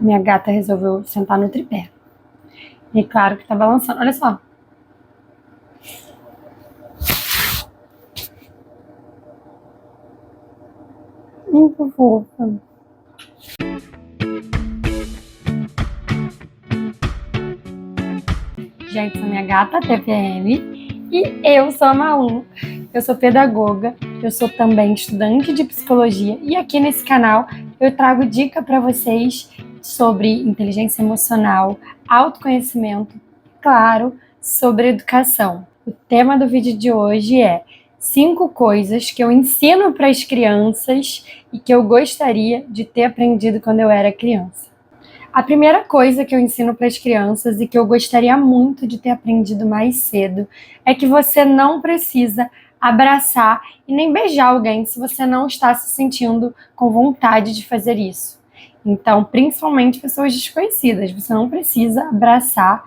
Minha gata resolveu sentar no tripé. E claro que tá balançando. Olha só. Muito fofa. Gente, sou minha gata TPM e eu sou a Malu. Eu sou pedagoga, eu sou também estudante de psicologia e aqui nesse canal eu trago dica para vocês sobre inteligência emocional, autoconhecimento, claro, sobre educação. O tema do vídeo de hoje é 5 coisas que eu ensino para as crianças e que eu gostaria de ter aprendido quando eu era criança. A primeira coisa que eu ensino para as crianças e que eu gostaria muito de ter aprendido mais cedo é que você não precisa abraçar e nem beijar alguém se você não está se sentindo com vontade de fazer isso. Então, principalmente pessoas desconhecidas, você não precisa abraçar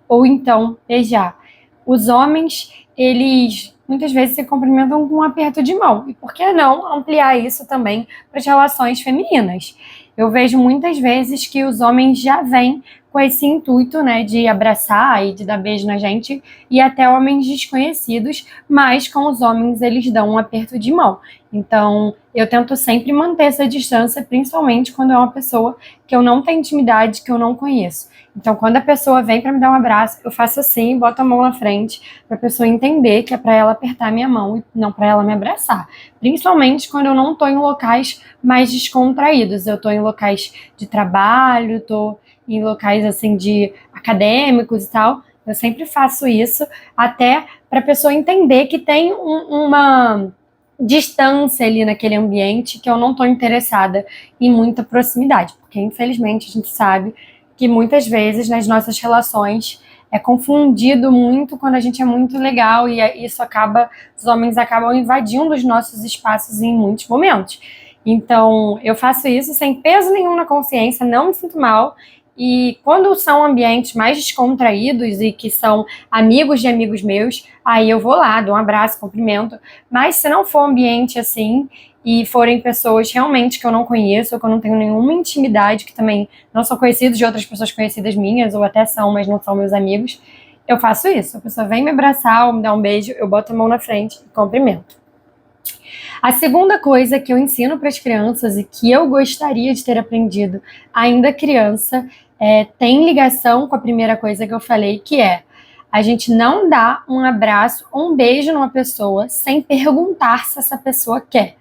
ou então beijar. Os homens, eles muitas vezes se cumprimentam com um aperto de mão. E por que não ampliar isso também para as relações femininas? Eu vejo muitas vezes que os homens já vêm com esse intuito, né, de abraçar e de dar beijo na gente, e até homens desconhecidos, mas com os homens eles dão um aperto de mão. Então, eu tento sempre manter essa distância, principalmente quando é uma pessoa que eu não tenho intimidade, que eu não conheço. Então, quando a pessoa vem para me dar um abraço, eu faço assim, boto a mão na frente, para a pessoa entender que é para ela apertar a minha mão e não para ela me abraçar. Principalmente quando eu não estou em locais mais descontraídos. Eu estou em locais de trabalho, estou em locais assim de acadêmicos e tal. Eu sempre faço isso, até para a pessoa entender que tem uma distância ali naquele ambiente, que eu não estou interessada em muita proximidade, porque infelizmente a gente sabe que muitas vezes nas nossas relações é confundido muito quando a gente é muito legal e isso acaba, os homens acabam invadindo os nossos espaços em muitos momentos. Então, eu faço isso sem peso nenhum na consciência, não me sinto mal. E quando são ambientes mais descontraídos e que são amigos de amigos meus, aí eu vou lá, dou um abraço, cumprimento. Mas se não for um ambiente assim e forem pessoas realmente que eu não conheço ou que eu não tenho nenhuma intimidade, que também não são conhecidos de outras pessoas conhecidas minhas, ou até são, mas não são meus amigos, eu faço isso. A pessoa vem me abraçar ou me dar um beijo, eu boto a mão na frente e cumprimento. A segunda coisa que eu ensino para as crianças e que eu gostaria de ter aprendido ainda criança tem ligação com a primeira coisa que eu falei, que é a gente não dá um abraço ou um beijo numa pessoa sem perguntar se essa pessoa quer.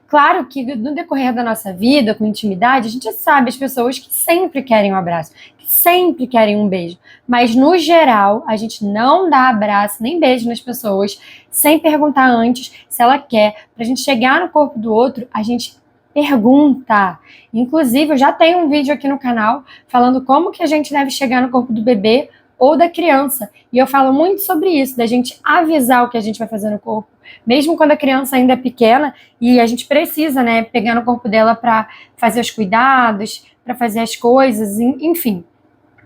Claro que no decorrer da nossa vida, com intimidade, a gente sabe as pessoas que sempre querem um abraço, que sempre querem um beijo. Mas, no geral, a gente não dá abraço nem beijo nas pessoas sem perguntar antes se ela quer. Para a gente chegar no corpo do outro, a gente pergunta. Inclusive, eu já tenho um vídeo aqui no canal falando como que a gente deve chegar no corpo do bebê ou da criança. E eu falo muito sobre isso, da gente avisar o que a gente vai fazer no corpo. Mesmo quando a criança ainda é pequena e a gente precisa, né, pegar no corpo dela para fazer os cuidados, para fazer as coisas, enfim.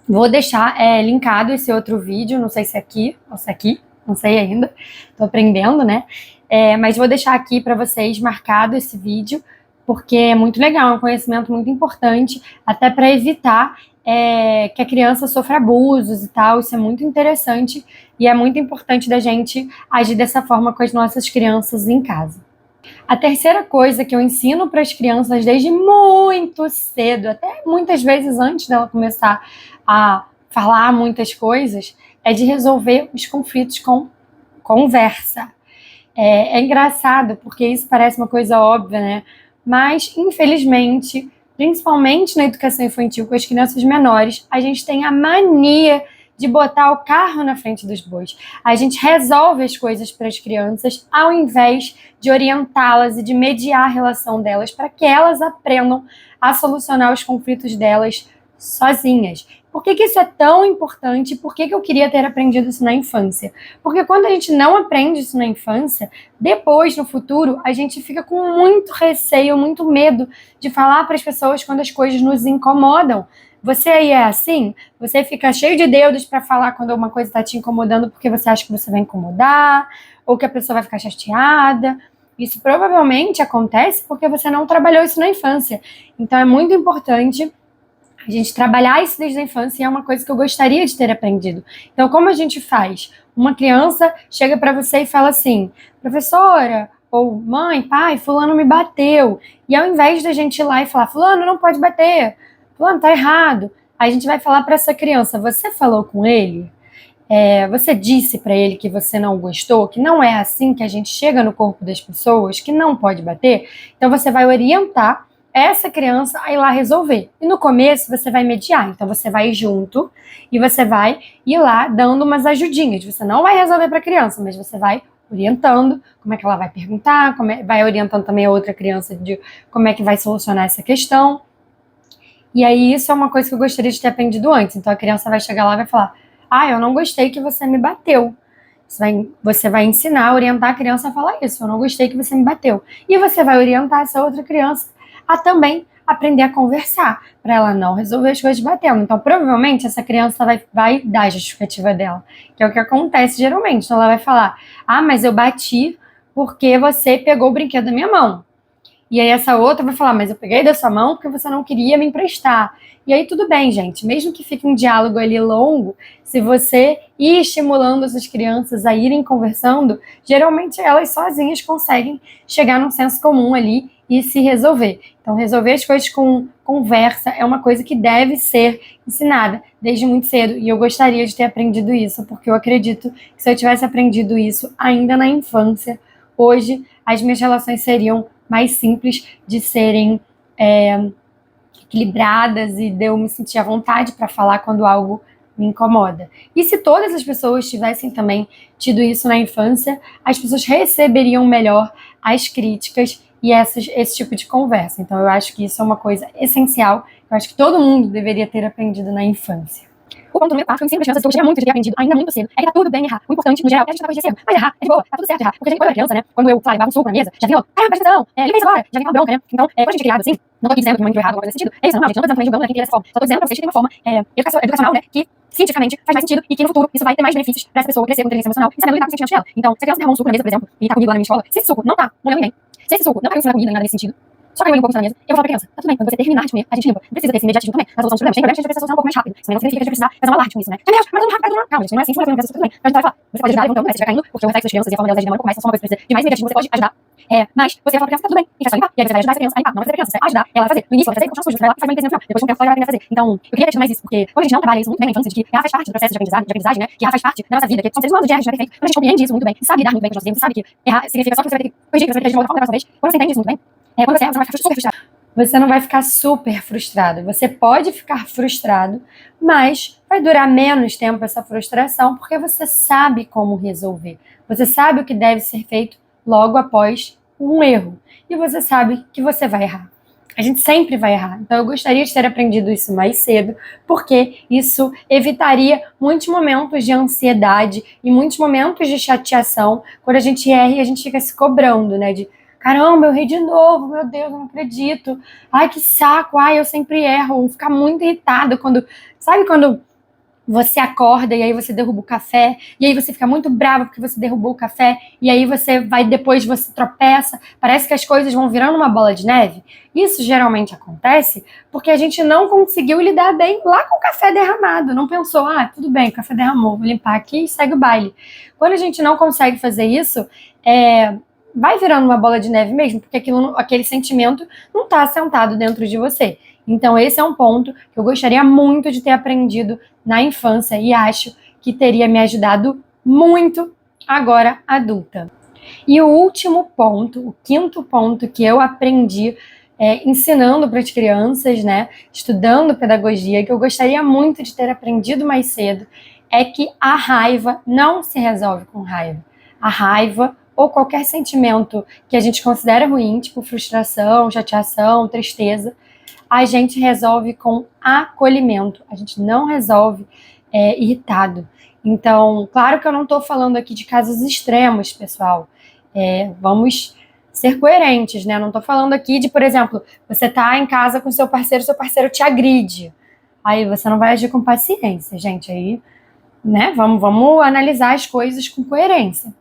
Vou deixar linkado esse outro vídeo, não sei se é aqui ou se é aqui, não sei ainda, tô aprendendo, né? Mas vou deixar aqui para vocês marcado esse vídeo, porque é muito legal, é um conhecimento muito importante, até para evitar que a criança sofra abusos e tal. Isso é muito interessante e é muito importante da gente agir dessa forma com as nossas crianças em casa. A terceira coisa que eu ensino para as crianças desde muito cedo, até muitas vezes antes dela começar a falar muitas coisas, é de resolver os conflitos com conversa. É engraçado, porque isso parece uma coisa óbvia, né? Mas, infelizmente, principalmente na educação infantil com as crianças menores, a gente tem a mania de botar o carro na frente dos bois. A gente resolve as coisas para as crianças ao invés de orientá-las e de mediar a relação delas para que elas aprendam a solucionar os conflitos delas sozinhas. Por que isso é tão importante? Por que eu queria ter aprendido isso na infância? Porque quando a gente não aprende isso na infância, depois, no futuro, a gente fica com muito receio, muito medo de falar para as pessoas quando as coisas nos incomodam. Você aí é assim? Você fica cheio de deuses para falar quando uma coisa está te incomodando porque você acha que você vai incomodar, ou que a pessoa vai ficar chateada. Isso provavelmente acontece porque você não trabalhou isso na infância. Então é muito importante A gente trabalhar isso desde a infância é uma coisa que eu gostaria de ter aprendido. Então, como a gente faz? Uma criança chega para você e fala assim, professora, ou mãe, pai, fulano me bateu. E ao invés da gente ir lá e falar, fulano não pode bater, fulano tá errado, a gente vai falar para essa criança, você falou com ele? Você disse para ele que você não gostou, que não é assim que a gente chega no corpo das pessoas, que não pode bater? Então você vai orientar essa criança a ir lá resolver. E no começo você vai mediar, então você vai junto e você vai ir lá dando umas ajudinhas. Você não vai resolver para a criança, mas você vai orientando como é que ela vai perguntar, vai orientando também a outra criança de como é que vai solucionar essa questão. E aí isso é uma coisa que eu gostaria de ter aprendido antes. Então a criança vai chegar lá e vai falar, eu não gostei que você me bateu. Você vai ensinar, orientar a criança a falar isso. Eu não gostei que você me bateu. E você vai orientar essa outra criança a também aprender a conversar, para ela não resolver as coisas batendo. Então, provavelmente, essa criança vai dar a justificativa dela, que é o que acontece geralmente. Então, ela vai falar, mas eu bati porque você pegou o brinquedo da minha mão. E aí essa outra vai falar, mas eu peguei da sua mão porque você não queria me emprestar. E aí tudo bem, gente, mesmo que fique um diálogo ali longo, se você ir estimulando essas crianças a irem conversando, geralmente elas sozinhas conseguem chegar num senso comum ali e se resolver. Então resolver as coisas com conversa é uma coisa que deve ser ensinada desde muito cedo. E eu gostaria de ter aprendido isso, porque eu acredito que se eu tivesse aprendido isso ainda na infância, hoje as minhas relações seriam mais simples de serem equilibradas e de eu me sentir à vontade para falar quando algo me incomoda. E se todas as pessoas tivessem também tido isso na infância, as pessoas receberiam melhor as críticas e esse tipo de conversa. Então eu acho que isso é uma coisa essencial, eu acho que todo mundo deveria ter aprendido na infância. O ponto número 4, que eu ensino para as crianças, que eu gostaria muito de ter aprendido ainda muito cedo, é que tá tudo bem errar. O importante, no geral, é a gente tá corrigindo cedo. Mas errar é de boa, tá tudo certo errar. Porque a gente, quando eu era criança, né, quando eu, levava um soco na mesa, já vinha, presta atenção, limpa isso agora, já vinha uma bronca, né. Então, quando a gente é criado assim, não tô aqui dizendo que mãe foi errado, alguma coisa nesse sentido. É isso, não, gente, não tô dizendo também julgando, né, quem queria dessa forma. Só tô dizendo pra vocês que tem uma forma educacional, né, que cientificamente faz mais sentido e que no futuro isso vai ter mais benefícios pra essa pessoa crescer com inteligência emocional e sabendo lidar com os sentimentos dela. Então, se a criança derramar um suco na mesa, por exemplo, e tá comigo lá na minha escola, se esse suco não tá molhando ninguém, se esse suco não caiu em cima da comida, nem nada nesse sentido, só caiu ali um pouco na mesa, eu vou falar pra criança, tá tudo bem, quando você terminar de comer, a gente limpa. Não precisa ter esse imediatismo também na solução dos problemas. Tem problemas que a gente precisa solucionar um pouco mais rápido. Isso não significa que a gente precisa fazer um alarde com isso, né? Meu Deus, mas não rápido, calma, gente, não é assim, funciona, tudo bem. Então a gente vai falar, você pode ajudar levantando, né? Se estiver caindo, porque o reflexo das crianças e a forma delas agir demora um pouco mais, então só uma coisa que precisa de mais imediatismo, você pode ajudar. Mas você vai falar pra criança, tá tudo bem, a gente vai só limpar. E aí você vai ajudar essa criança a limpar, não vai fazer a criança, você vai ajudar ela a fazer. No início ela vai fazer, continua sujo, você vai lá e faz uma limpeza no final. Depois com o tempo ela vai aprender a fazer. Então, eu queria ter tido mais isso, porque quando a gente não trabalha isso muito bem na infância, de que faz parte do processo de aprendizagem, né? Que faz parte da nossa vida, que são seres humanos, de erros, não é perfeito. Quando a gente compreende isso muito bem, e sabe lidar muito bem com os nossos erros, sabe que errar significa só que você vai ter que corrigir, que você vai ter que agir de uma outra forma da próxima vez. Quando você entende isso muito bem, quando você vai ficar super frustrado. Você não vai ficar super frustrado. Você pode ficar frustrado, mas vai durar menos tempo essa frustração porque você sabe como resolver. Você sabe o que deve ser feito logo após um erro. E você sabe que você vai errar. A gente sempre vai errar. Então eu gostaria de ter aprendido isso mais cedo, porque isso evitaria muitos momentos de ansiedade e muitos momentos de chateação quando a gente erra e a gente fica se cobrando, né? De caramba, eu errei de novo, meu Deus, eu não acredito. Ai, que saco, eu sempre erro. Ficar muito irritada quando... Sabe quando você acorda e aí você derruba o café, e aí você fica muito brava porque você derrubou o café, e aí depois você tropeça, parece que as coisas vão virando uma bola de neve? Isso geralmente acontece porque a gente não conseguiu lidar bem lá com o café derramado, não pensou, tudo bem, o café derramou, vou limpar aqui e segue o baile. Quando a gente não consegue fazer isso, vai virando uma bola de neve mesmo, porque aquele sentimento não está assentado dentro de você. Então esse é um ponto que eu gostaria muito de ter aprendido na infância e acho que teria me ajudado muito agora adulta. E o último ponto, o quinto ponto que eu aprendi ensinando para as crianças, né, estudando pedagogia, que eu gostaria muito de ter aprendido mais cedo, é que a raiva não se resolve com raiva. A raiva ou qualquer sentimento que a gente considera ruim, tipo frustração, chateação, tristeza, a gente resolve com acolhimento, a gente não resolve irritado. Então, claro que eu não estou falando aqui de casos extremos, pessoal. Vamos ser coerentes, né? Não estou falando aqui de, por exemplo, você está em casa com seu parceiro te agride. Aí você não vai agir com paciência, gente. Aí, né? Vamos analisar as coisas com coerência.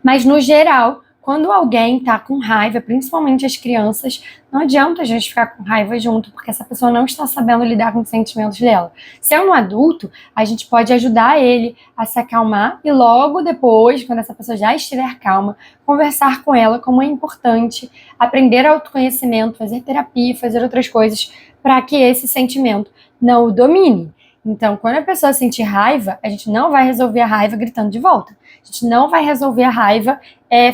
Mas, no geral, quando alguém tá com raiva, principalmente as crianças, não adianta a gente ficar com raiva junto, porque essa pessoa não está sabendo lidar com os sentimentos dela. Se é um adulto, a gente pode ajudar ele a se acalmar e logo depois, quando essa pessoa já estiver calma, conversar com ela como é importante, aprender autoconhecimento, fazer terapia, fazer outras coisas para que esse sentimento não o domine. Então, quando a pessoa sentir raiva, a gente não vai resolver a raiva gritando de volta. A gente não vai resolver a raiva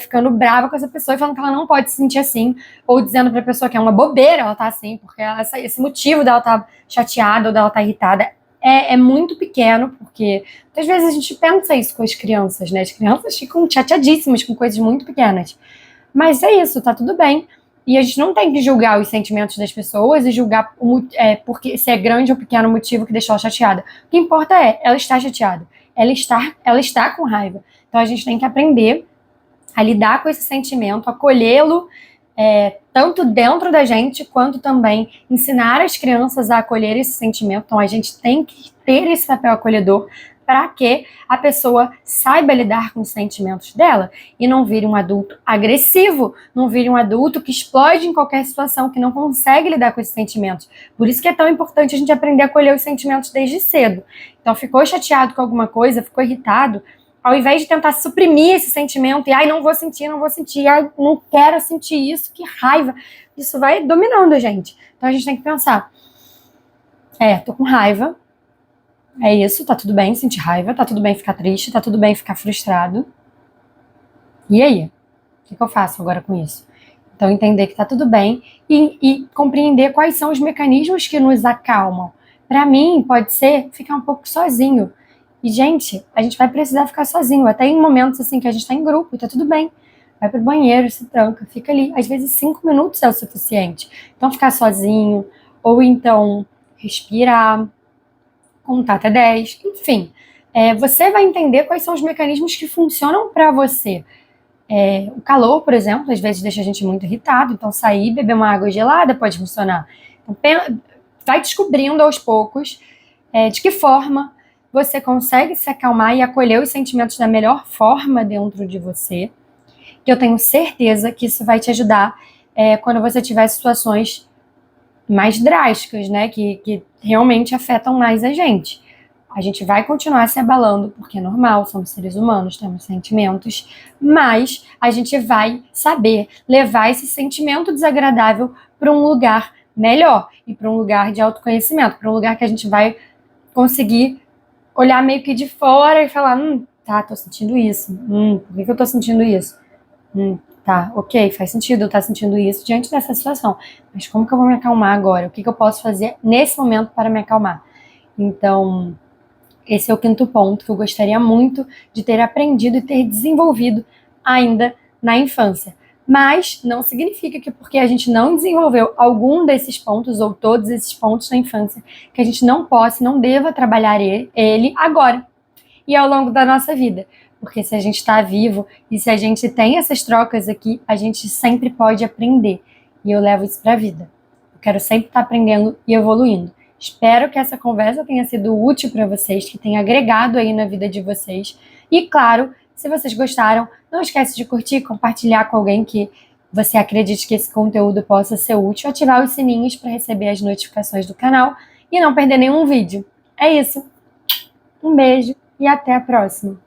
ficando brava com essa pessoa e falando que ela não pode se sentir assim, ou dizendo pra pessoa que é uma bobeira ela tá assim, porque esse motivo dela tá chateada ou dela tá irritada é muito pequeno, porque muitas vezes a gente pensa isso com as crianças, né? As crianças ficam chateadíssimas com coisas muito pequenas. Mas é isso, tá tudo bem. E a gente não tem que julgar os sentimentos das pessoas e julgar porque se é grande ou pequeno o motivo que deixou ela chateada. O que importa é, ela está chateada. Ela está com raiva. Então a gente tem que aprender a lidar com esse sentimento, acolhê-lo, tanto dentro da gente, quanto também ensinar as crianças a acolher esse sentimento. Então a gente tem que ter esse papel acolhedor para que a pessoa saiba lidar com os sentimentos dela e não vire um adulto agressivo, não vire um adulto que explode em qualquer situação, que não consegue lidar com esses sentimentos. Por isso que é tão importante a gente aprender a acolher os sentimentos desde cedo. Então, ficou chateado com alguma coisa, ficou irritado, ao invés de tentar suprimir esse sentimento e, ai, não vou sentir, ai, não quero sentir isso, que raiva. Isso vai dominando a gente. Então, a gente tem que pensar, tô com raiva, é isso, tá tudo bem sentir raiva, tá tudo bem ficar triste, tá tudo bem ficar frustrado. E aí? O que eu faço agora com isso? Então, entender que tá tudo bem e compreender quais são os mecanismos que nos acalmam. Para mim, pode ser ficar um pouco sozinho. E, gente, a gente vai precisar ficar sozinho, até em momentos assim que a gente tá em grupo e tá tudo bem. Vai pro banheiro, se tranca, fica ali. Às vezes 5 minutos é o suficiente. Então, ficar sozinho, ou então respirar, contar até 10, enfim. Você vai entender quais são os mecanismos que funcionam para você. O calor, por exemplo, às vezes deixa a gente muito irritado, então sair e beber uma água gelada pode funcionar. Então, vai descobrindo aos poucos de que forma você consegue se acalmar e acolher os sentimentos da melhor forma dentro de você. Que eu tenho certeza que isso vai te ajudar quando você tiver situações mais drásticas, né, que realmente afetam mais a gente. A gente vai continuar se abalando, porque é normal, somos seres humanos, temos sentimentos, mas a gente vai saber levar esse sentimento desagradável para um lugar melhor e para um lugar de autoconhecimento, para um lugar que a gente vai conseguir olhar meio que de fora e falar, tá, tô sentindo isso, por que eu tô sentindo isso? Tá, ok, faz sentido eu estar sentindo isso diante dessa situação, mas como que eu vou me acalmar agora? O que eu posso fazer nesse momento para me acalmar? Então, esse é o 5º ponto que eu gostaria muito de ter aprendido e ter desenvolvido ainda na infância. Mas não significa que porque a gente não desenvolveu algum desses pontos ou todos esses pontos na infância, que a gente não possa, não deva trabalhar ele agora e ao longo da nossa vida. Porque se a gente está vivo e se a gente tem essas trocas aqui, a gente sempre pode aprender. E eu levo isso para a vida. Eu quero sempre estar aprendendo e evoluindo. Espero que essa conversa tenha sido útil para vocês, que tenha agregado aí na vida de vocês. E claro, se vocês gostaram, não esquece de curtir, compartilhar com alguém que você acredite que esse conteúdo possa ser útil, ativar os sininhos para receber as notificações do canal e não perder nenhum vídeo. É isso. Um beijo e até a próxima.